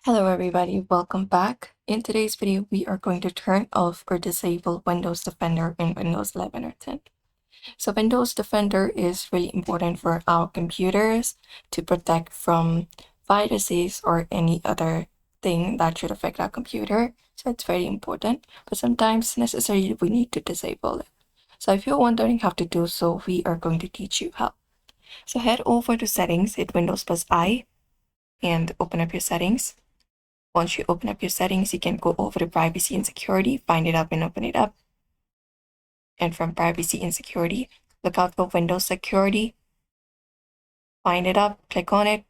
Hello everybody, welcome back. In today's video, we are going to turn off or disable Windows Defender in Windows 11 or 10. So Windows Defender is really important for our computers to protect from viruses or any other thing that should affect our computer. So it's very important, but sometimes necessarily we need to disable it. So if you're wondering how to do so, we are going to teach you how. So head over to settings, hit Windows plus I and open up your settings. Once you open up your settings, you can go over to privacy and security, find it up and open it up. And from privacy and security, look out for Windows security, find it up, click on it.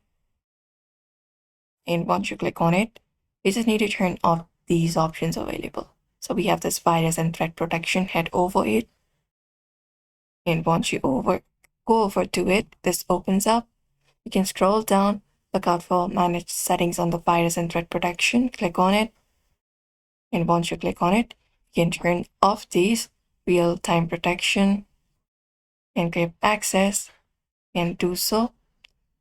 And once you click on it, you just need to turn off these options available. So we have this virus and threat protection, head over it. And once you go over to it, this opens up. You can scroll down, look out for manage settings on the virus and threat protection, click on it. And once you click on it, you can turn off these real-time protection, encrypt access, and do so.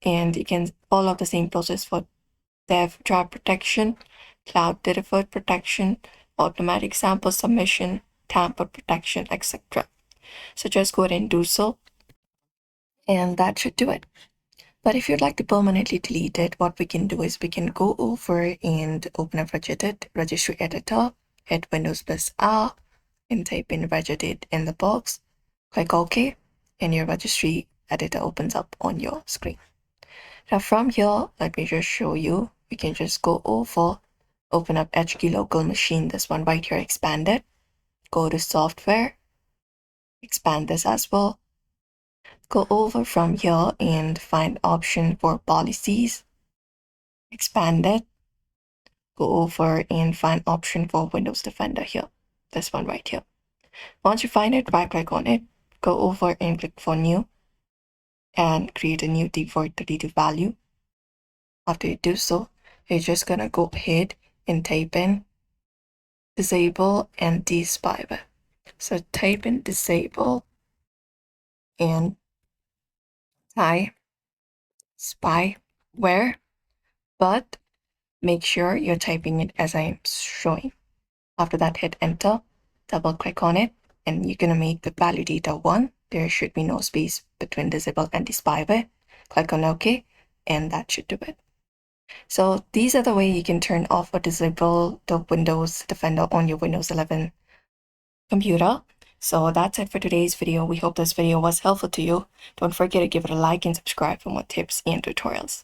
And you can follow the same process for dev drive protection, cloud deferred protection, automatic sample submission, tamper protection, etc. So just go ahead and do so. And that should do it. But if you'd like to permanently delete it, what we can do is we can go over and open up registry editor, hit Windows plus R, and type in regedit in the box, click OK, and your registry editor opens up on your screen. Now from here, let me just show you. We can just go over, open up HKey local machine, this one right here, expand it, go to software, expand this as well. Go over from here and find option for policies, expand it, go over and find option for Windows Defender here, this one right here. Once you find it, right click on it, go over and click for new and create a new default 32 value. After you do so, you're just gonna go ahead and type in disable anti-spyware. So type in disable and spyware, but make sure you're typing it as I'm showing. After that, hit enter, double click on it, and you're gonna make the value data 1. There should be no space between disable and anti-spyware. Click on OK, and that should do it. So these are the way you can turn off or disable the Windows Defender on your Windows 11 computer. So that's it for today's video. We hope this video was helpful to you. Don't forget to give it a like and subscribe for more tips and tutorials.